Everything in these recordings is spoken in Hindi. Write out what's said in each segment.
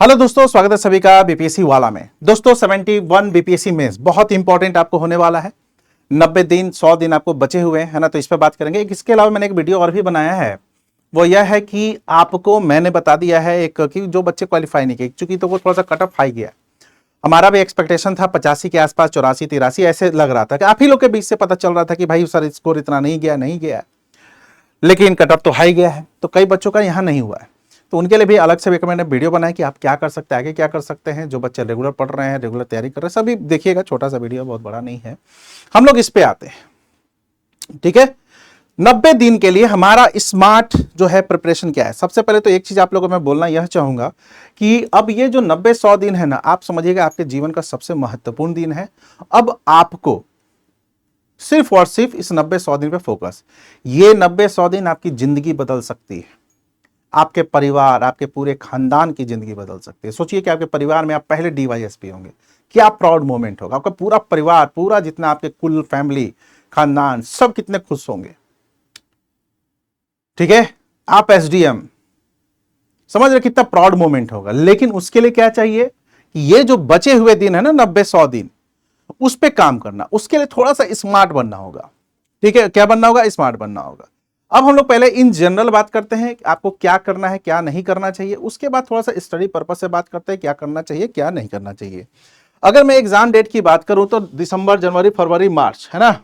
हेलो दोस्तों, स्वागत है सभी का बीपीएससी वाला में। दोस्तों 71 बीपीएससी मेंस बहुत इंपॉर्टेंट आपको होने वाला है। 90 दिन 100 दिन आपको बचे हुए हैं ना, तो इस पर बात करेंगे। इसके अलावा मैंने एक वीडियो और भी बनाया है, वो यह है कि आपको मैंने बता दिया है एक कि जो बच्चे क्वालिफाई नहीं किए, चूंकि तो वो थोड़ा सा कट ऑफ हाई गया। हमारा भी एक्सपेक्टेशन था 85 के आसपास, 84 83 ऐसे लग रहा था कि आप ही लोग के बीच से पता चल रहा था कि भाई सर स्कोर इतना नहीं गया, लेकिन कट ऑफ तो हाई गया है। तो कई बच्चों का यहाँ नहीं हुआ है, तो उनके लिए भी अलग से मैंने वीडियो बनाया कि आप क्या कर सकते हैं, आगे क्या कर सकते हैं। जो बच्चे रेगुलर पढ़ रहे हैं, रेगुलर तैयारी कर रहे हैं, सभी देखिएगा, छोटा सा वीडियो, बहुत बड़ा नहीं है। हम लोग इस पे आते हैं, ठीक है। 90 दिन के लिए हमारा स्मार्ट जो है प्रिपरेशन क्या है। सबसे पहले तो एक चीज आप लोगों को मैं बोलना यह चाहूंगा कि अब ये जो 90-100 दिन है ना, आप समझिएगा आपके जीवन का सबसे महत्वपूर्ण दिन है। अब आपको सिर्फ और सिर्फ इस 90-100 दिन पे फोकस। ये 90-100 दिन आपकी जिंदगी बदल सकती है, आपके परिवार, आपके पूरे खानदान की जिंदगी बदल सकती है। सोचिए कि आपके परिवार में आप पहले डीवाईएसपी होंगे, क्या प्राउड मोमेंट होगा। आपका पूरा परिवार, पूरा जितना आपके कुल फैमिली, खानदान, सब कितने खुश होंगे, ठीक है। आप एसडीएम, समझ रहे कितना प्राउड मोमेंट होगा। लेकिन उसके लिए क्या चाहिए कि ये जो बचे हुए दिन है ना, 90-100 दिन, उस पर काम करना। उसके लिए थोड़ा सा स्मार्ट बनना होगा, ठीक है। क्या बनना होगा? स्मार्ट बनना होगा। अब हम लोग पहले इन जनरल बात करते हैं कि आपको क्या करना है, क्या नहीं करना चाहिए। उसके बाद थोड़ा सा स्टडी पर्पस से बात करते हैं, क्या करना चाहिए, क्या नहीं करना चाहिए। अगर मैं एग्जाम डेट की बात करूं तो दिसंबर, जनवरी, फरवरी, मार्च, है ना,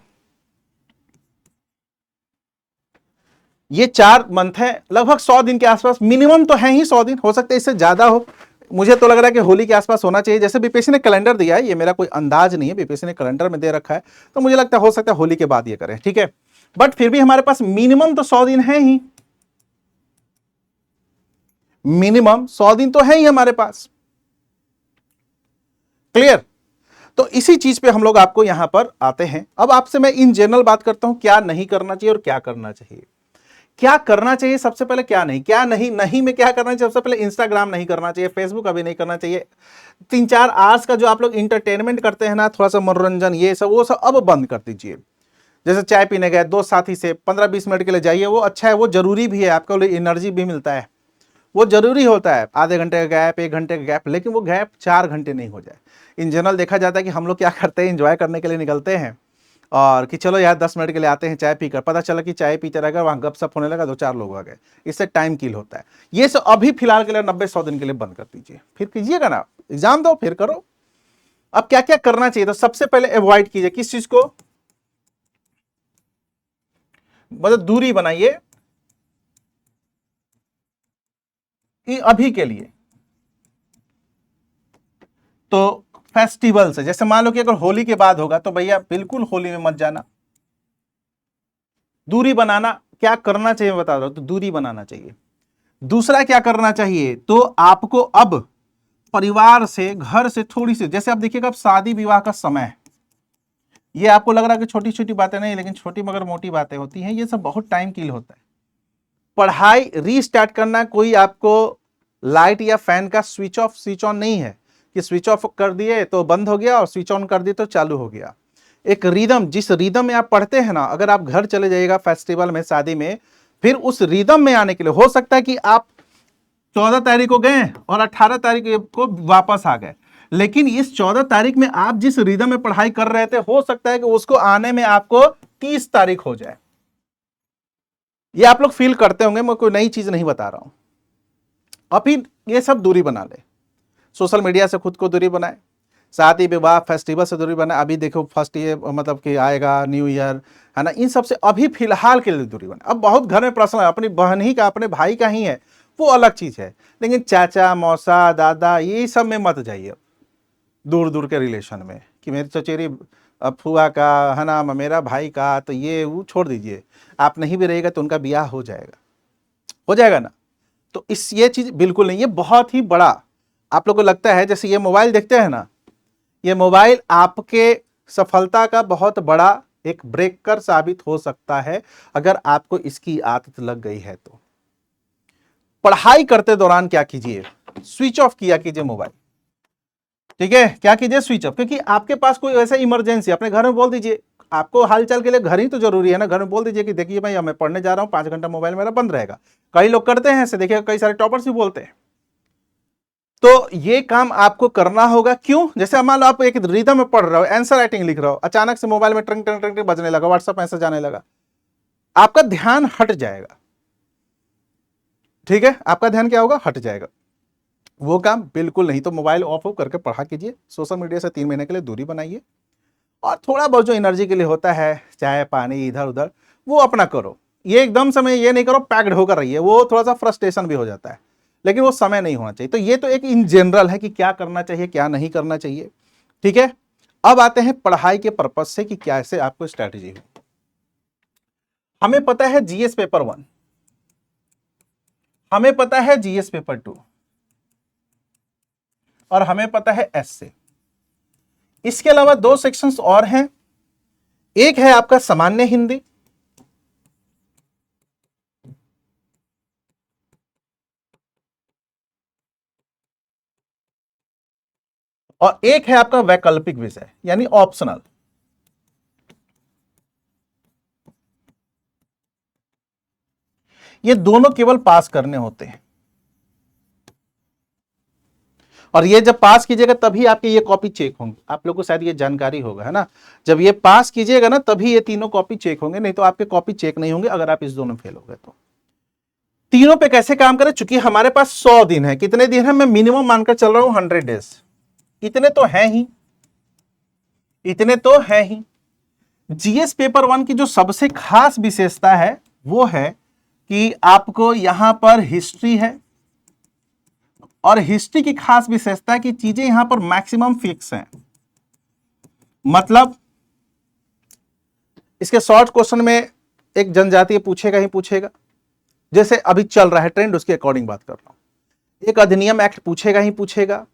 ये 4 मंथ है। लगभग 100 दिन के आसपास मिनिमम तो है ही। 100 दिन, हो सकता है इससे ज्यादा हो। मुझे तो लग रहा है कि होली के आसपास होना चाहिए। जैसे बीपीएससी ने कैलेंडर दिया है, ये मेरा कोई अंदाज नहीं है, बीपीएससी ने कैलेंडर में दे रखा है, तो मुझे लगता है हो सकता है होली के बाद ये करें, ठीक है। बट फिर भी हमारे पास मिनिमम तो 100 दिन है ही, मिनिमम 100 दिन तो है ही हमारे पास। क्लियर? तो इसी चीज पे हम लोग आपको यहां पर आते हैं। अब आपसे मैं इन जनरल बात करता हूं, क्या नहीं करना चाहिए और क्या करना चाहिए। क्या करना चाहिए सबसे पहले, क्या नहीं, क्या नहीं नहीं में क्या करना चाहिए। सबसे पहले इंस्टाग्राम नहीं करना चाहिए, फेसबुक अभी नहीं करना चाहिए। 3-4 आवर्स का जो आप लोग इंटरटेनमेंट करते हैं ना, थोड़ा सा मनोरंजन, ये सब वो सब अब बंद कर दीजिए। जैसे चाय पीने गए दोस्त साथी से 15-20 मिनट के लिए जाइए, वो अच्छा है, वो जरूरी भी है, आपको एनर्जी भी मिलता है, वो जरूरी होता है। आधे घंटे का गैप, 1 घंटे का गैप, लेकिन वो गैप 4 घंटे नहीं हो जाए। इन जनरल देखा जाता है कि हम लोग क्या करते हैं, एंजॉय करने के लिए निकलते हैं, और कि चलो यार 10 मिनट के लिए आते हैं चाय पीकर, पता चला कि चाय पीते रहेगा, वहां गपशप होने लगा, 2-4 लोग आ गए। इससे टाइम किल होता है। ये सब अभी फिलहाल के लिए 90-100 दिन के लिए बंद कर दीजिए, फिर कीजिएगा ना, एग्जाम दो फिर करो। अब क्या क्या करना चाहिए, तो सबसे पहले अवॉइड कीजिए किस चीज को, मतलब दूरी बनाइए अभी के लिए। तो फेस्टिवल से, जैसे मान लो कि अगर होली के बाद होगा तो भैया बिल्कुल होली में मत जाना, दूरी बनाना। क्या करना चाहिए बता दो, तो दूरी बनाना चाहिए। दूसरा क्या करना चाहिए, तो आपको अब परिवार से, घर से थोड़ी सी, जैसे आप देखिएगा अब शादी विवाह का समय है, ये आपको लग रहा है कि छोटी छोटी बातें नहीं, लेकिन छोटी मगर मोटी बातें होती हैं, ये सब बहुत टाइम किल होता है। पढ़ाई रीस्टार्ट करना, कोई आपको लाइट या फैन का स्विच ऑफ स्विच ऑन नहीं है कि स्विच ऑफ कर दिए तो बंद हो गया और स्विच ऑन कर दिए तो चालू हो गया। एक रिदम, जिस रिदम में आप पढ़ते हैं ना, अगर आप घर चले जाइएगा फेस्टिवल में, शादी में, फिर उस रिदम में आने के लिए हो सकता है कि आप 14 तारीख को गए और 18 तारीख को वापस आ गए, लेकिन इस 14 तारीख में आप जिस रिदम में पढ़ाई कर रहे थे, हो सकता है कि उसको आने में आपको 30 तारीख हो जाए। ये आप लोग फील करते होंगे, मैं कोई नई चीज नहीं बता रहा हूं। अभी ये सब दूरी बना ले, सोशल मीडिया से खुद को दूरी बनाए, शादी विवाह फेस्टिवल से दूरी बनाए। अभी देखो फर्स्ट ये मतलब कि आएगा न्यू ईयर, है ना, इन सब से अभी फिलहाल के लिए दूरी बनाए। अब बहुत घर में प्रश्न है, अपनी बहन ही का, अपने भाई का ही है, वो अलग चीज है, लेकिन चाचा मौसा दादा ये सब में मत जाइए, दूर दूर के रिलेशन में कि मेरी चचेरी फुआ का, है ना, मेरा भाई का, तो ये वो छोड़ दीजिए। आप नहीं भी रहेगा तो उनका ब्याह हो जाएगा, हो जाएगा ना। तो इस ये चीज बिल्कुल नहीं, ये बहुत ही बड़ा आप लोग को लगता है। जैसे ये मोबाइल देखते हैं ना, ये मोबाइल आपके सफलता का बहुत बड़ा एक ब्रेकर साबित हो सकता है अगर आपको इसकी आदत लग गई है तो। पढ़ाई करते दौरान क्या कीजिए, स्विच ऑफ किया कीजिए मोबाइल, ठीक है। क्या कीजिए, स्विच ऑफ, क्योंकि आपके पास कोई ऐसा इमरजेंसी, अपने घर में बोल दीजिए, आपको हालचाल के लिए घर ही तो जरूरी है ना, घर में बोल दीजिए कि देखिए भाई मैं पढ़ने जा रहा हूं, 5 घंटा मोबाइल मेरा बंद रहेगा। कई लोग करते हैं ऐसे, देखिए कई सारे टॉपर्स भी बोलते हैं। तो ये काम आपको करना होगा। क्यों? जैसे मान लो आप एक रिदम में पढ़ रहे हो, आंसर राइटिंग लिख रहे हो, अचानक से मोबाइल में ट्रिंग ट्रिंग ट्रिंग ट्रिंग बजने लगा, व्हाट्सएप मैसेज आने लगा, आपका ध्यान हट जाएगा। ठीक है, आपका ध्यान क्या होगा? हट जाएगा। वो काम बिल्कुल नहीं। तो मोबाइल ऑफ करके पढ़ा कीजिए, सोशल मीडिया से 3 महीने के लिए दूरी बनाइए, और थोड़ा बहुत जो एनर्जी के लिए होता है, चाय पानी इधर उधर, वो अपना करो। ये एकदम समय ये नहीं करो पैक्ड होकर रहिए, वो थोड़ा सा फ्रस्ट्रेशन भी हो जाता है, लेकिन वो समय नहीं होना चाहिए। तो ये तो एक इन जनरल है कि क्या करना चाहिए क्या नहीं करना चाहिए। ठीक है, अब आते हैं पढ़ाई के पर्पज से कि कैसे आपको स्ट्रैटेजी हो। हमें पता है जीएस पेपर 1, हमें पता है जीएस पेपर 2, और हमें पता है एस से। इसके अलावा 2 सेक्शंस और हैं। एक है आपका सामान्य हिंदी, और एक है आपका वैकल्पिक विषय यानी ऑप्शनल। ये दोनों केवल पास करने होते हैं, और ये जब पास कीजिएगा तभी आपके ये कॉपी चेक होंगे। आप लोग को शायद ये जानकारी होगा, है ना। जब ये पास कीजिएगा ना तभी ये तीनों कॉपी चेक होंगे, नहीं तो आपके कॉपी चेक नहीं होंगे अगर आप इस दोनों फेल हो गए तो। तीनों पे कैसे काम करें? चूंकि हमारे पास 100 दिन है, कितने दिन है? मैं मिनिमम मानकर चल रहा हूं 100 डेज। इतने तो है ही, इतने तो है ही। जीएस पेपर 1 की जो सबसे खास विशेषता है वो है कि आपको यहां पर हिस्ट्री है, और हिस्ट्री की खास विशेषता है कि चीजें यहां पर मैक्सिमम फिक्स हैं। मतलब इसके शॉर्ट क्वेश्चन में एक जनजातीय पूछेगा ही पूछेगा, जैसे अभी चल रहा है ट्रेंड उसके अकॉर्डिंग बात कर रहा हूं। एक अधिनियम एक्ट पूछेगा ही पूछेगा,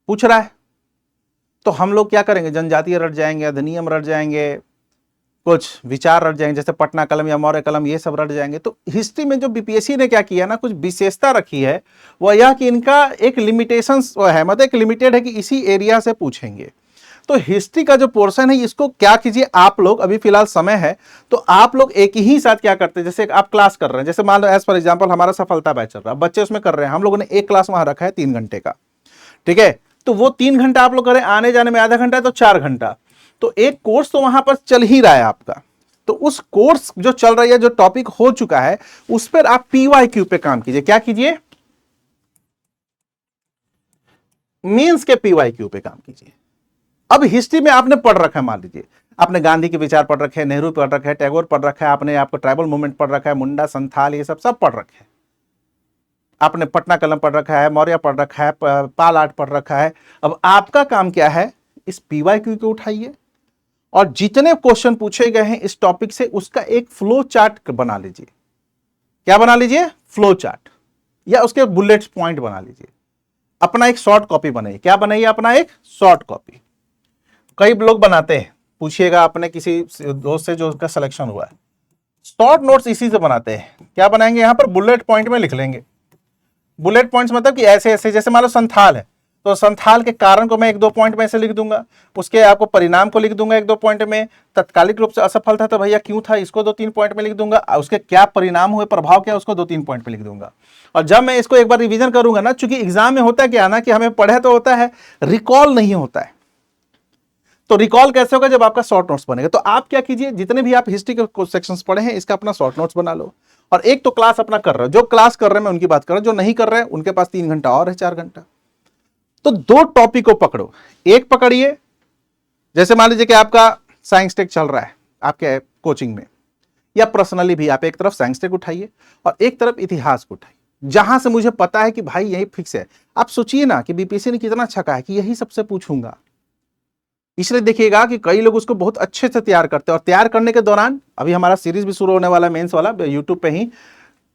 पूछ रहा है, तो हम लोग क्या करेंगे? जनजातीय रट जाएंगे, अधिनियम रट जाएंगे, कुछ विचार रट जाएंगे, जैसे पटना कलम या मौर्य कलम, ये सब रट जाएंगे। तो हिस्ट्री में जो बीपीएससी ने क्या किया ना, कुछ विशेषता रखी है, वह यह कि इनका एक लिमिटेशंस है, मतलब एक लिमिटेड है कि इसी एरिया से पूछेंगे। तो हिस्ट्री का जो पोर्शन है इसको क्या कीजिए आप लोग, अभी फिलहाल समय है तो आप लोग एक ही साथ क्या करते हैं, जैसे आप क्लास कर रहे हैं, जैसे मान लो एज फॉर एग्जांपल हमारा सफलता बैच चल रहा है, बच्चे उसमें कर रहे हैं, हम लोगों ने एक क्लास वहां रखा है 3 घंटे का। ठीक है, तो वो 3 घंटा आप लोग करें, आने जाने में आधा घंटा, तो 4 घंटा, तो एक कोर्स तो वहां पर चल ही रहा है आपका। तो उस कोर्स जो चल रही है, जो टॉपिक हो चुका है, उस पर आप पीवाईक्यू पे काम कीजिए। क्या कीजिए? मींस के पीवाईक्यू पे काम कीजिए। अब हिस्ट्री में आपने पढ़ रखा है, मान लीजिए आपने गांधी के विचार पढ़ रखे हैं, नेहरू पढ़ रखा है, टैगोर पढ़ रखा है, आपने आपको ट्राइबल मूवमेंट पढ़ रखा है, मुंडा संथाल ये सब पढ़ रखे हैं, आपने पटना कलम पढ़ रखा है, मौर्य पढ़ रखा है, पाल आर्ट पढ़ रखा है। अब आपका काम क्या है? इस पीवाईक्यू को उठाइए और जितने क्वेश्चन पूछे गए हैं इस टॉपिक से उसका एक फ्लो चार्ट बना लीजिए। क्या बना लीजिए? फ्लो चार्ट, या उसके बुलेट पॉइंट बना लीजिए। अपना एक शॉर्ट कॉपी बनाइए। क्या बनाइए? अपना एक शॉर्ट कॉपी। कई लोग बनाते हैं, पूछिएगा अपने किसी दोस्त से जो उसका सिलेक्शन हुआ है, शॉर्ट नोट्स इसी से बनाते हैं। क्या बनाएंगे? यहां पर बुलेट पॉइंट में लिख लेंगे। बुलेट पॉइंट्स मतलब कि ऐसे ऐसे, जैसे मान लो संथाल है तो संथाल के कारण को मैं 1-2 पॉइंट में ऐसे लिख दूंगा, उसके आपको परिणाम को लिख दूंगा 1-2 पॉइंट में, तत्कालिक रूप से असफल था तो भैया क्यों था इसको 2-3 पॉइंट में लिख दूंगा, उसके क्या परिणाम हुए, प्रभाव क्या उसको 2-3 पॉइंट में लिख दूंगा। और जब मैं इसको एक बार रिवीजन करूंगा ना, चूंकि एग्जाम में होता है क्या ना कि हमें पढ़े तो होता है, रिकॉल नहीं होता है। तो रिकॉल कैसे होगा? जब आपका शॉर्ट नोट्स बनेगा। तो आप क्या कीजिए, जितने भी आप हिस्ट्री के सेक्शंस पढ़े हैं इसका अपना शॉर्ट नोट्स बना लो, और एक तो क्लास अपना कर रहे हो, जो क्लास कर रहे हैं मैं उनकी बात कर रहा हूं, जो नहीं कर रहे हैं उनके पास 3 घंटा और है, 4 घंटा। तो 2 टॉपिक को पकड़ो। एक पकड़िए, जैसे मान लीजिए कि आपका साइंस टेक चल रहा है आपके कोचिंग में, या पर्सनली भी आप एक तरफ साइंस टेक उठाइए और एक तरफ इतिहास को उठाइए, जहां से मुझे पता है कि भाई यही फिक्स है। आप सोचिए ना कि बीपीएससी ने कितना अच्छा कहा है कि यही सबसे पूछूंगा। इसलिए देखिएगा कि कई लोग उसको बहुत अच्छे से तैयार करते हैं, और तैयार करने के दौरान अभी हमारा सीरीज भी शुरू होने वाला है मेंस वाला, यूट्यूब पे ही।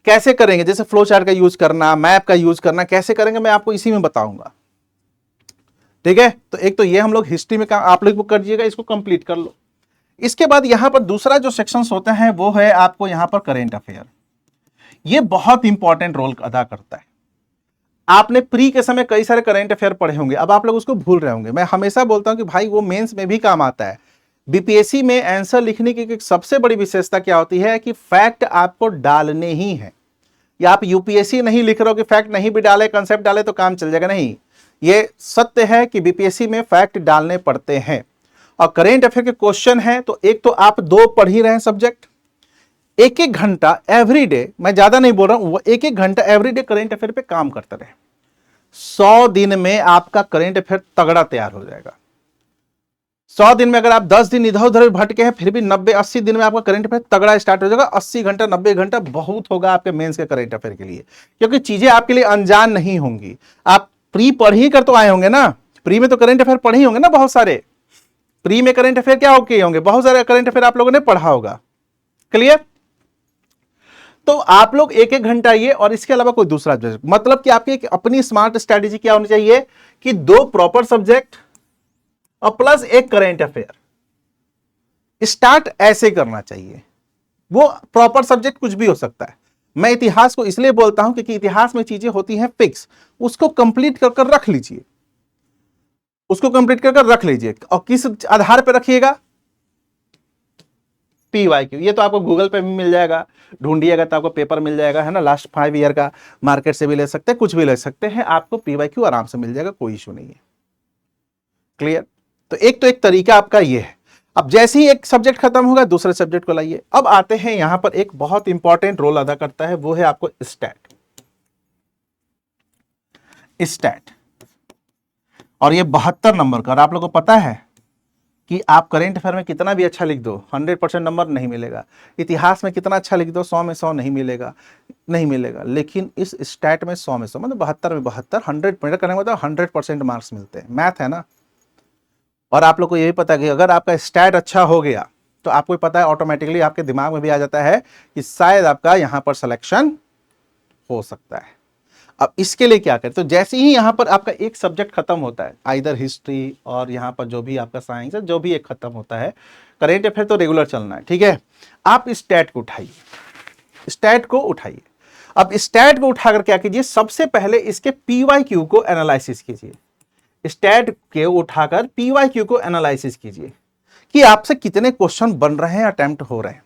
कैसे करेंगे, जैसे फ्लो चार्ट का यूज करना, मैप का यूज करना कैसे करेंगे, मैं आपको इसी में बताऊंगा। ठीक है, तो एक तो ये हम लोग हिस्ट्री में आप लोग कर दीजिएगा, इसको कंप्लीट कर लो। इसके बाद यहां पर दूसरा जो सेक्शंस होते हैं वो है आपको यहां पर करेंट अफेयर। ये बहुत इंपॉर्टेंट रोल अदा करता है। आपने प्री के समय कई सारे करंट अफेयर पढ़े होंगे, अब आप लोग उसको भूल रहे होंगे। मैं हमेशा बोलता हूं कि भाई वो मेंस में भी काम आता है। बीपीएससी में आंसर लिखने की सबसे बड़ी विशेषता क्या होती है कि फैक्ट आपको डालने ही है। या आप यूपीएससी नहीं लिख रहे हो कि फैक्ट नहीं भी डाले, कंसेप्ट डाले तो काम चल जाएगा, नहीं। ये सत्य है कि बीपीएससी में फैक्ट डालने पड़ते हैं। और करेंट अफेयर के क्वेश्चन हैं तो एक तो आप 2 पढ़ ही रहे हैं सब्जेक्ट, 1-1 घंटा एवरीडे, मैं ज्यादा नहीं बोल रहा हूं, वो 1-1 घंटा एवरीडे करेंट अफेयर पे काम करते रहे। 100 दिन में आपका करेंट अफेयर तगड़ा तैयार हो जाएगा। 100 दिन में अगर आप 10 दिन इधर उधर भटके हैं, फिर भी 90-80 दिन में आपका करंट अफेयर तगड़ा स्टार्ट हो जाएगा। 80 घंटा 90 घंटा बहुत होगा आपके मेंस के करंट अफेयर के लिए, क्योंकि चीजें आपके लिए अनजान नहीं होंगी। आप प्री पढ़ ही कर तो आए होंगे ना, प्री में तो करंट अफेयर पढ़े ही होंगे ना, बहुत सारे प्री में करंट अफेयर क्या होंगे, बहुत सारे करंट अफेयर आप लोगों ने पढ़ा होगा। क्लियर? तो आप लोग 1-1 घंटा ये, और इसके अलावा कोई दूसरा, मतलब कि आपकी एक अपनी स्मार्ट स्ट्रैटेजी क्या होनी चाहिए कि 2 प्रॉपर सब्जेक्ट और प्लस 1 करेंट अफेयर स्टार्ट ऐसे करना चाहिए। वो प्रॉपर सब्जेक्ट कुछ भी हो सकता है। मैं इतिहास को इसलिए बोलता हूं क्योंकि इतिहास में चीजें होती हैं फिक्स, उसको कंप्लीट कर कर रख लीजिए, उसको कंप्लीट कर कर रख लीजिए। और किस आधार पर रखिएगा? PYQ। ये तो आपको गूगल पे भी मिल जाएगा, ढूंढिएगा तो आपको पेपर मिल जाएगा, है ना, लास्ट 5 ईयर का, मार्केट से भी ले सकते हैं, कुछ भी ले सकते हैं, आपको PYQ आराम से मिल जाएगा, कोई इशू नहीं है। क्लियर? तो एक तरीका आपका ये है। अब जैसे ही एक सब्जेक्ट खत्म होगा दूसरे सब्जेक्ट को लाइए। अब आते हैं यहां पर एक बहुत इंपॉर्टेंट रोल अदा करता है, वो है आपको स्टैट। स्टैट, और ये 72 नंबर का। और आप लोगों को पता है कि आप करेंट अफेयर में कितना भी अच्छा लिख दो 100% नंबर नहीं मिलेगा, इतिहास में कितना अच्छा लिख दो 100 में 100 नहीं मिलेगा, नहीं मिलेगा। लेकिन इस स्टैट में 100 में 100, मतलब 72 में 72, 100 करने का मतलब 100% मार्क्स मिलते हैं। मैथ है ना। और आप लोग को ये भी पता है कि अगर आपका स्टैट अच्छा हो गया तो आपको पता है ऑटोमेटिकली आपके दिमाग में भी आ जाता है कि शायद आपका यहां पर सिलेक्शन हो सकता है। अब इसके लिए क्या करें? तो जैसे ही यहां पर आपका एक सब्जेक्ट खत्म होता है, आइदर हिस्ट्री और यहां पर जो भी आपका साइंस है, जो भी एक खत्म होता है, करेंट अफेयर तो रेगुलर चलना है, ठीक है। आप स्टैट को उठाइए, स्टैट को उठाइए। अब स्टैट को उठाकर क्या कीजिए, सबसे पहले इसके PYQ को एनालिसिस कीजिए। स्टैट के उठाकर PYQ को एनालिसिस कीजिए कि आपसे कितने क्वेश्चन बन रहे हैं, अटेम्प्ट हो रहे हैं।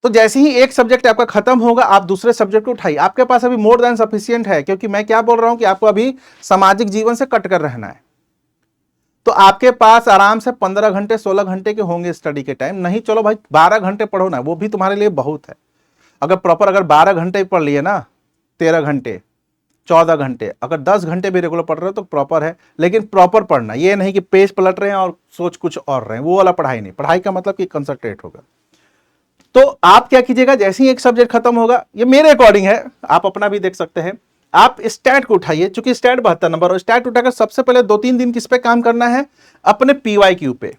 तो जैसे ही एक सब्जेक्ट आपका खत्म होगा आप दूसरे सब्जेक्ट को उठाइए। आपके पास अभी मोर देन सफिशिएंट है, क्योंकि मैं क्या बोल रहा हूं कि आपको अभी सामाजिक जीवन से कट कर रहना है। तो आपके पास आराम से 15 घंटे 16 घंटे के होंगे स्टडी के टाइम। नहीं चलो भाई 12 घंटे पढ़ो ना, वो भी तुम्हारे लिए बहुत है। अगर प्रॉपर अगर 12 घंटे पढ़ लिए ना, 13 घंटे 14 घंटे, अगर 10 घंटे भी रेगुलर पढ़ रहे हो तो प्रॉपर है। लेकिन प्रॉपर पढ़ना, ये नहीं कि पेज पलट रहे हैं और सोच कुछ और रहे हैं, वो वाला पढ़ाई नहीं। पढ़ाई का मतलब कि कंसंट्रेट होगा। तो आप क्या कीजिएगा, जैसे ही एक सब्जेक्ट खत्म होगा, ये मेरे अकॉर्डिंग है, आप अपना भी देख सकते हैं, आप स्टैट को उठाइए। चूंकि स्टैट 72 नंबर, और स्टैट उठाकर सबसे पहले 2-3 दिन किस पे काम करना है? अपने PYQ पे।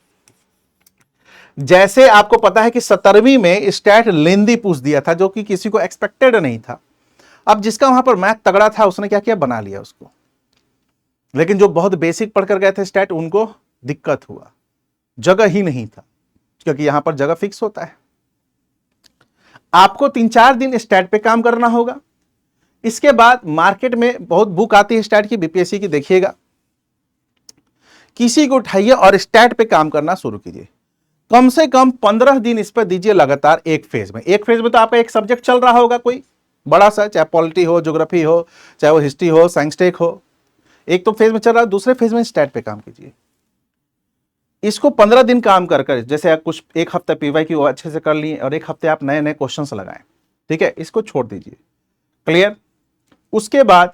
जैसे आपको पता है कि 17वीं में स्टैट लेंदी पूछ दिया था, जो कि किसी को एक्सपेक्टेड नहीं था। अब जिसका वहां पर मैथ तगड़ा था उसने क्या किया, बना लिया उसको। लेकिन जो बहुत बेसिक पढ़कर गए थे स्टैट, उनको दिक्कत हुआ, जगह ही नहीं था, क्योंकि यहां पर जगह फिक्स होता है। आपको 3-4 दिन स्टैट पे काम करना होगा। इसके बाद मार्केट में बहुत बुक आती है स्टैट की, बीपीएससी की, देखिएगा, किसी को उठाइए और स्टैट पे काम करना शुरू कीजिए। कम से कम 15 दिन इस पर दीजिए लगातार, एक फेज में। एक फेज में तो आपका एक सब्जेक्ट चल रहा होगा कोई बड़ा सा, चाहे पॉलिटी हो, ज्योग्राफी हो, चाहे वो हिस्ट्री हो, साइंस टेक हो, एक तो फेज में चल रहा है, दूसरे फेज में स्टैट पे काम कीजिए। इसको 15 दिन काम कर जैसे आप कुछ एक हफ्ते PYQ अच्छे से कर लिए और एक हफ्ते आप नए नए क्वेश्चंस लगाएं, ठीक है, इसको छोड़ दीजिए। क्लियर? उसके बाद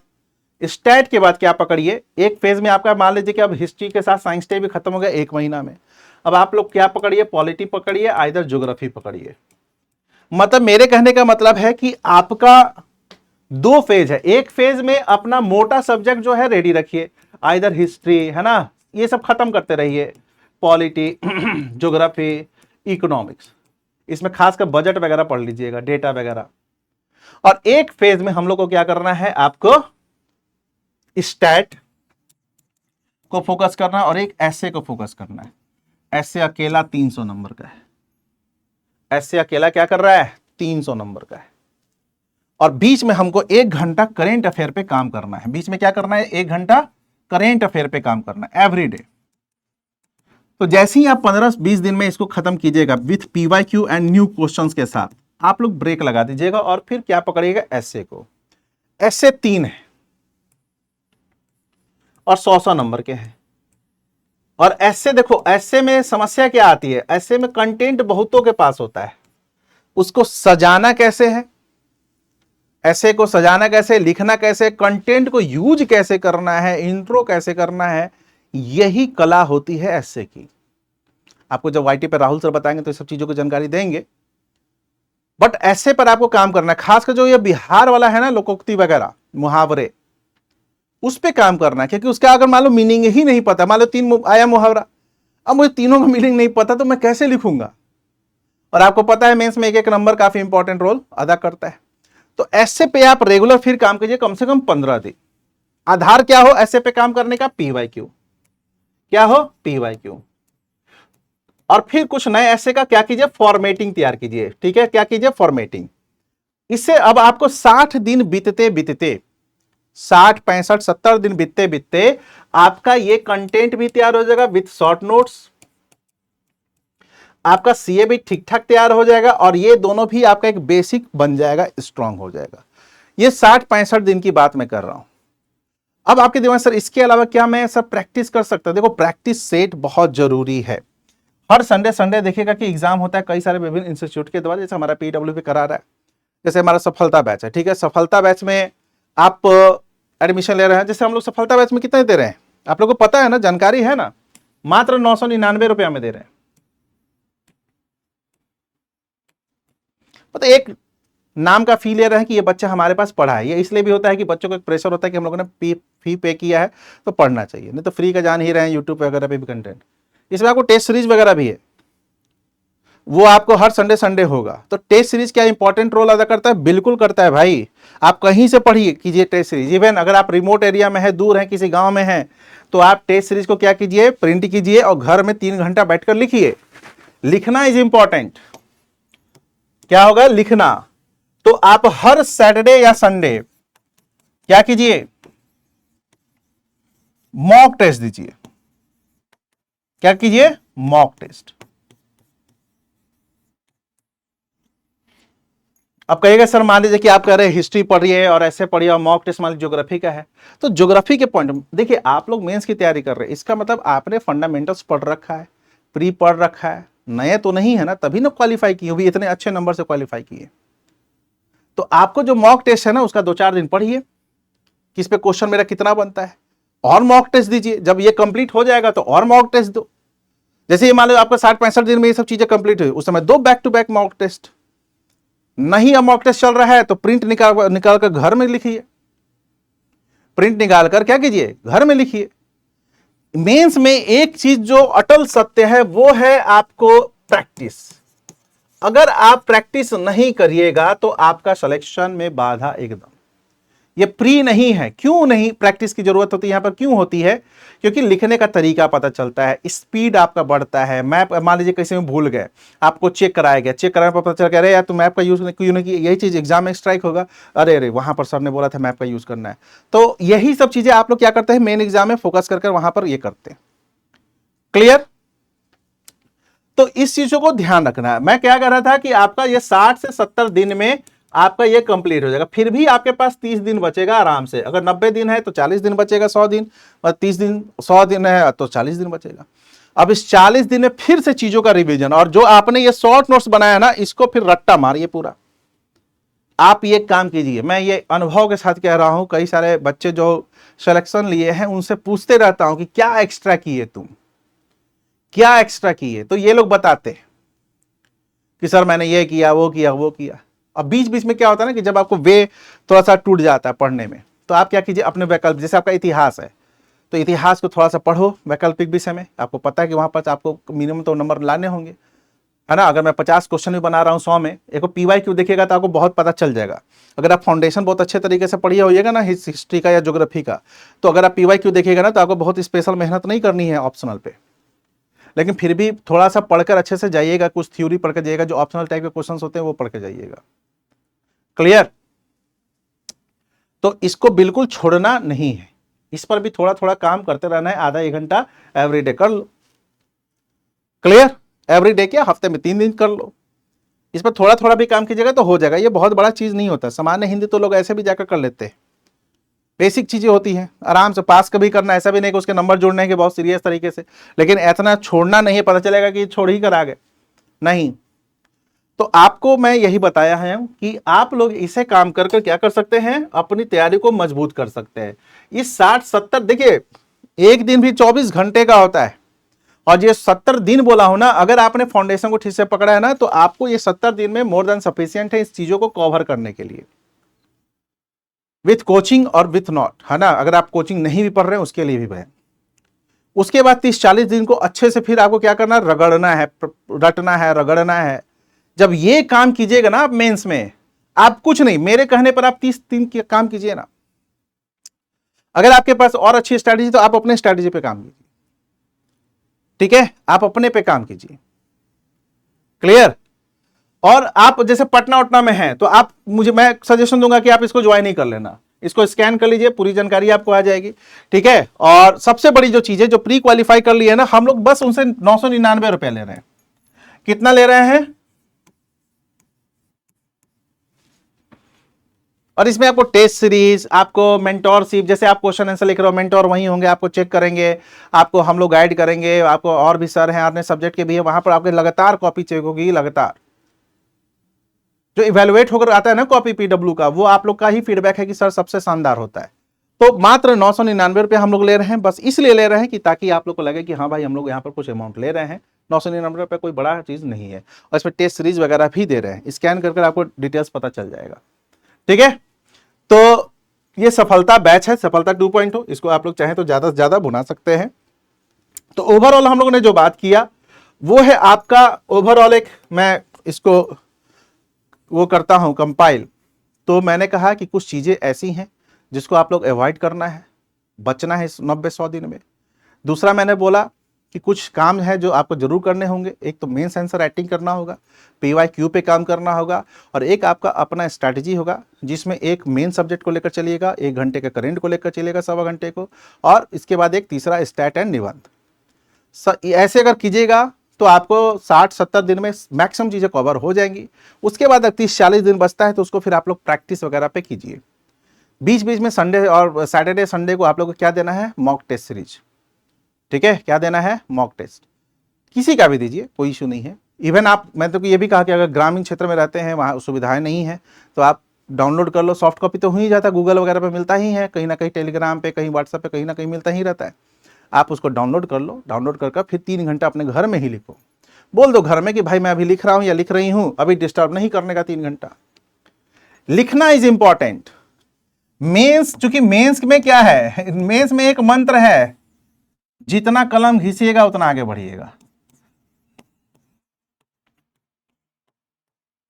स्टैट के बाद क्या पकड़िए, एक फेज में आपका मान लीजिए कि अब हिस्ट्री के साथ साइंस टेक भी खत्म हो गया 1 महीना में। अब आप लोग क्या पकड़िए, पॉलिटी पकड़िए, आइदर ज्योग्राफी पकड़िए। मतलब मेरे कहने का मतलब है कि आपका 2 फेज है। एक फेज में अपना मोटा सब्जेक्ट जो है रेडी रखिए, आइदर हिस्ट्री, है ना, ये सब खत्म करते रहिए, पॉलिटी, ज्योग्राफी, इकोनॉमिक्स, इसमें खासकर बजट वगैरह पढ़ लीजिएगा, डेटा वगैरह। और एक फेज में हम लोग को क्या करना है, आपको स्टैट को फोकस करना है और एक ऐसे को फोकस करना है। ऐसे अकेला 300 नंबर का है, ऐसे अकेला क्या कर रहा है, 300 नंबर का है। और बीच में हमको 1 घंटा करेंट अफेयर पे काम करना है। बीच में क्या करना है, 1 घंटा करेंट अफेयर पे काम करना है एवरीडे। तो जैसे ही आप 15-20 दिन में इसको खत्म कीजिएगा with PYQ and new questions के साथ, आप लोग ब्रेक लगा दीजिएगा और फिर क्या पकड़िएगा, ऐसे को। ऐसे 3 है और 100 नंबर के हैं। और ऐसे देखो, ऐसे में समस्या क्या आती है, ऐसे में कंटेंट बहुतों के पास होता है, उसको सजाना कैसे है, ऐसे को सजाना कैसे, लिखना कैसे, कंटेंट को यूज कैसे करना है, इंट्रो कैसे करना है, यही कला होती है ऐसे की। आपको जब वाईटी पे राहुल सर बताएंगे तो सब चीजों की जानकारी देंगे, बट ऐसे पर आपको काम करना है। खासकर जो ये बिहार वाला है ना, लोकोक्ति वगैरह मुहावरे, उस पे काम करना है, क्योंकि उसका अगर मान लो मीनिंग ही नहीं पता, मान लो 3 आया मुहावरा, अब मुझे तीनों का मीनिंग नहीं पता तो मैं कैसे लिखूंगा। और आपको पता है मेंस में एक नंबर काफी इंपॉर्टेंट रोल अदा करता है। तो ऐसे पे आप रेगुलर फिर काम कीजिए कम से कम 15 दिन। आधार क्या हो ऐसे पे काम करने का, PYQ। क्या हो, PYQ। और फिर कुछ नए ऐसे का क्या कीजिए, फॉर्मेटिंग तैयार कीजिए। ठीक है, क्या कीजिए, फॉर्मेटिंग। इससे अब आपको 60 दिन बीतते बीतते, 60, 65, 70 दिन बीतते बीतते आपका ये कंटेंट भी तैयार हो जाएगा विथ शॉर्ट नोट्स, आपका सीए भी ठीक ठाक तैयार हो जाएगा, और ये दोनों भी आपका एक बेसिक बन जाएगा, स्ट्रांग हो जाएगा। ये 60-65 दिन की बात मैं कर रहा हूं। अब आपके दिमाग सर इसके अलावा क्या मैं सब प्रैक्टिस कर सकता हूं? देखो, प्रैक्टिस सेट बहुत जरूरी है। हर संडे संडे देखिएगा कि एग्जाम होता है कई सारे विभिन्न इंस्टीट्यूट के द्वारा, जैसे हमारा PWP करा रहा है, जैसे हमारा सफलता बैच है। ठीक है, सफलता बैच में आप एडमिशन ले रहे हैं। जैसे हम लोग सफलता बैच में कितने दे रहे हैं, आप लोगों को पता है ना, जानकारी है ना, मात्र 999 रुपया में दे रहे हैं। मतलब एक नाम का फी ले रहे हैं कि ये बच्चा हमारे पास पढ़ा है। ये इसलिए भी होता है कि बच्चों को एक प्रेशर होता है कि हम लोगों ने फी पे किया है तो पढ़ना चाहिए, नहीं तो फ्री का जान ही रहे हैं, यूट्यूब वगैरह पे भी कंटेंट। इसमें आपको टेस्ट सीरीज वगैरह भी है, वो आपको हर संडे संडे होगा। तो टेस्ट सीरीज क्या इंपॉर्टेंट रोल अदा करता है, बिल्कुल करता है भाई। आप कहीं से पढ़िए कीजिए टेस्ट सीरीज, इवन अगर आप रिमोट एरिया में है, दूर है, किसी गांव में है, तो आप टेस्ट सीरीज को क्या कीजिए, प्रिंट कीजिए और घर में 3 घंटा बैठकर लिखिए। लिखना इज इंपॉर्टेंट। क्या होगा, लिखना। तो आप हर सैटरडे या संडे क्या कीजिए, मॉक टेस्ट दीजिए। क्या कीजिए, मॉक टेस्ट। अब कहिएगा सर मान लीजिए कि आप कह रहे हैं हिस्ट्री पढ़िए और ऐसे पढ़िए और मॉक टेस्ट मान लीजिए ज्योग्राफी का है, तो ज्योग्राफी के पॉइंट देखिए, आप लोग मेंस की तैयारी कर रहे हैं, इसका मतलब आपने फंडामेंटल्स पढ़ रखा है, प्री पढ़ रखा है, नए तो नहीं है ना, तभी ना क्वालिफाई किए, भी इतने अच्छे नंबर से क्वालिफाई किए। तो आपको जो मॉक टेस्ट है ना, उसका 2-4 दिन पढ़िए कि इस पे क्वेश्चन मेरा कितना बनता है, और मॉक टेस्ट दीजिए। जब ये कंप्लीट हो जाएगा तो और मॉक टेस्ट दो। जैसे ये मान लो आपका 60-65 दिन में ये सब चीजें कंप्लीट हुई, उस समय 2 back to back mock test. नहीं अब मॉक टेस्ट चल रहा है तो प्रिंट निकाल कर घर में लिखिए। प्रिंट निकाल कर क्या कीजिए, घर में लिखिए। मेंस में एक चीज जो अटल सत्य है वो है आपको प्रैक्टिस। अगर आप प्रैक्टिस नहीं करिएगा तो आपका सिलेक्शन में बाधा एकदम। ये प्री नहीं है। क्यों नहीं प्रैक्टिस की जरूरत होती है यहां पर, क्यों होती है, क्योंकि लिखने का तरीका पता चलता है, स्पीड आपका बढ़ता है। मैप मान लीजिए किसी में भूल गए, आपको चेक कराया गया, चेक कराने पर पता चल गया अरे यार तुम मैप का यूज क्यों नहीं किया, यही चीज एग्जाम में स्ट्राइक होगा, अरे अरे वहां पर सर ने बोला था मैप का यूज करना है। तो यही सब चीजें आप लोग क्या करते हैं, मेन एग्जाम में फोकस करके वहां पर ये करते हैं। क्लियर। तो इस चीजों को ध्यान रखना है। मैं क्या कह रहा था कि आपका ये 60 से 70 दिन में आपका ये कंप्लीट हो जाएगा। फिर भी आपके पास 30 दिन बचेगा आराम से। अगर 90 दिन है तो 40 दिन बचेगा, 100 दिन और 30 दिन, 100 दिन है तो 40 दिन बचेगा। अब इस 40 दिन में फिर से चीजों का रिवीजन, और जो आपने ये शॉर्ट नोट्स बनाया ना, इसको फिर रट्टा मारिए पूरा। आप ये काम कीजिए। मैं ये अनुभव के साथ कह रहा हूं, कई सारे बच्चे जो सिलेक्शन लिए हैं उनसे पूछते रहता हूं कि क्या एक्स्ट्रा किए तुम, क्या एक्स्ट्रा किए, तो ये लोग बताते हैं कि सर मैंने ये किया, वो किया, वो किया। अब बीच बीच में क्या होता है ना कि जब आपको वे थोड़ा सा टूट जाता है पढ़ने में, तो आप क्या कीजिए, अपने वैकल्पिक, जैसे आपका इतिहास है तो इतिहास को थोड़ा सा पढ़ो वैकल्पिक विषय में। आपको पता है कि वहां पर आपको मिनिमम तो नंबर लाने होंगे, है ना। अगर मैं 50 क्वेश्चन भी बना रहा हूँ 100 में, एक PYQ देखिएगा तो आपको बहुत पता चल जाएगा। अगर आप फाउंडेशन बहुत अच्छे तरीके से पढ़िए होइएगा ना हिस्ट्री का या ज्योग्राफी का, तो अगर आप PYQ देखिएगा ना तो आपको बहुत स्पेशल मेहनत नहीं करनी है ऑप्शनल पे, लेकिन फिर भी थोड़ा सा पढ़कर अच्छे से जाइएगा, कुछ थ्योरी पढ़ के जाइएगा, जो ऑप्शनल टाइप के क्वेश्चंस होते हैं वो पढ़ के जाइएगा। क्लियर। तो इसको बिल्कुल छोड़ना नहीं है, इस पर भी थोड़ा थोड़ा काम करते रहना है, आधा 1 घंटा एवरीडे कर लो। क्लियर। एवरीडे क्या, हफ्ते में 3 दिन कर लो। इस पर थोड़ा थोड़ा भी काम कीजिएगा तो हो जाएगा, ये बहुत बड़ा चीज नहीं होता। सामान्य हिंदी तो लोग ऐसे भी जाकर कर लेते हैं, बेसिक चीजें होती हैं, आराम से पास कभी करना, ऐसा भी नहीं कि उसके नंबर जोड़ने के बहुत सीरियस तरीके से, लेकिन इतना छोड़ना नहीं है, पता चलेगा कि छोड़ ही कर आ गए, नहीं। तो आपको मैं यही बताया है कि आप लोग इसे काम कर कर क्या कर सकते हैं, अपनी तैयारी को मजबूत कर सकते हैं। इस 60-70, देखिए एक दिन भी 24 घंटे का होता है, और ये 70 दिन बोला हूं ना, अगर आपने फाउंडेशन को ठीक से पकड़ा है ना, तो आपको ये 70 दिन में मोर देन सफिशियंट है इस चीजों को कवर करने के लिए, विथ कोचिंग और विथ नॉट, है ना। अगर आप कोचिंग नहीं भी पढ़ रहे हैं उसके लिए भी है। उसके बाद 30-40 दिन को अच्छे से फिर आपको क्या करना, रगड़ना है, रटना है, रगड़ना है। जब ये काम कीजिएगा ना आप मेंस में, आप कुछ नहीं, मेरे कहने पर आप 30 दिन के काम कीजिए ना। अगर आपके पास और अच्छी स्ट्रैटेजी तो आप अपने स्ट्रैटेजी पे काम कीजिए, ठीक है, आप अपने पे काम कीजिए, क्लियर। और आप जैसे पटना उटना में हैं तो आप, मुझे मैं सजेशन दूंगा कि आप इसको ज्वाइन ही कर लेना, इसको स्कैन कर लीजिए, पूरी जानकारी आपको आ जाएगी, ठीक है। और सबसे बड़ी जो चीज है, जो प्री क्वालिफाई कर ली है ना, हम लोग बस उनसे 999 रुपए ले रहे हैं। कितना ले रहे हैं, और इसमें आपको टेस्ट सीरीज, आपको मेंटोरशिप, जैसे आप क्वेश्चन आंसर लिख रहे हो, मेंटोर वहीं होंगे, आपको चेक करेंगे, आपको हम लोग गाइड करेंगे, आपको और भी सर हैं अपने सब्जेक्ट के भी है, वहां पर आपके लगातार कॉपी चेक होगी, लगातार जो इवेलुएट होकर आता है ना कॉपी पीडब्ल्यू का, वो आप लोग का ही फीडबैक है कि सर सबसे शानदार होता है। तो मात्र 999 रुपये हम लोग ले रहे हैं, बस इसलिए ले रहे हैं कि ताकि आप लोग को लगे कि हाँ भाई हम लोग यहाँ पर कुछ अमाउंट ले रहे हैं। 999 रुपये कोई बड़ा चीज नहीं है, और इसमें टेस्ट सीरीज वगैरह भी दे रहे हैं, स्कैन कर आपको डिटेल्स पता चल जाएगा, ठीक है। तो ये सफलता बैच है, सफलता 2.0, इसको आप लोग चाहें तो ज्यादा से ज्यादा बुना सकते हैं। तो ओवरऑल हम लोगों ने जो बात किया वो है आपका ओवरऑल एक, मैं इसको वो करता हूं कंपाइल। तो मैंने कहा कि कुछ चीजें ऐसी हैं जिसको आप लोग अवॉइड करना है, बचना है इस 90-100 दिन में। दूसरा मैंने बोला कि कुछ काम है जो आपको जरूर करने होंगे, एक तो मेंस आंसर राइटिंग करना होगा, PYQ पे काम करना होगा, और एक आपका अपना स्ट्रैटेजी होगा जिसमें एक मेन सब्जेक्ट को लेकर चलिएगा, 1 घंटे का करेंट को लेकर चलिएगा, 1.25 घंटे को, और इसके बाद एक तीसरा स्टैट एंड निबंध। ऐसे अगर कीजिएगा तो आपको 60-70 दिन में मैक्सिमम चीजें कवर हो जाएंगी। उसके बाद 30-40 दिन बचता है तो उसको फिर आप लोग प्रैक्टिस वगैरह पे कीजिए। बीच बीच में संडे और सैटरडे संडे को आप लोग को क्या देना है, मॉक टेस्ट सीरीज, ठीक है। क्या देना है, मॉक टेस्ट, किसी का भी दीजिए, कोई इशू नहीं है। इवन आप, मैं तो ये भी कहा कि अगर ग्रामीण क्षेत्र में रहते हैं, वहाँ सुविधाएं नहीं है, तो आप डाउनलोड कर लो, सॉफ्ट कॉपी तो हो ही जाता है, गूगल वगैरह पे मिलता ही है, कहीं ना कहीं टेलीग्राम पे, कहीं व्हाट्सएप पे, कहीं ना कहीं मिलता ही रहता है। आप उसको डाउनलोड कर लो, डाउनलोड कर फिर 3 घंटा अपने घर में ही लिखो। बोल दो घर में कि भाई मैं अभी लिख रहा हूं या लिख रही हूं, अभी डिस्टर्ब नहीं करने का 3 घंटा। लिखना इज इंपॉर्टेंट। मेंस, चूंकि मेंस में क्या है, मेंस में एक मंत्र है, जितना कलम घिसिएगा उतना आगे बढ़िएगा,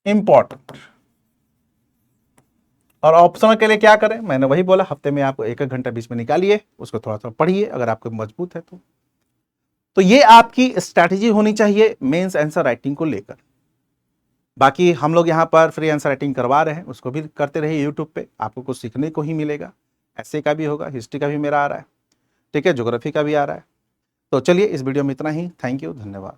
इंपॉर्टेंट। और ऑप्शनल के लिए क्या करें, मैंने वही बोला, हफ्ते में आपको 1-1 घंटा बीच में निकालिए, उसको थोड़ा सा पढ़िए अगर आपको मजबूत है तो ये आपकी स्ट्रैटेजी होनी चाहिए मेंस आंसर राइटिंग को लेकर। बाकी हम लोग यहाँ पर फ्री आंसर राइटिंग करवा रहे हैं, उसको भी करते रहिए यूट्यूब पे, आपको कुछ सीखने को ही मिलेगा। ऐसे का भी होगा, हिस्ट्री का भी मेरा आ रहा है, ठीक है, ज्योग्राफी का भी आ रहा है। तो चलिए इस वीडियो में इतना ही, थैंक यू, धन्यवाद।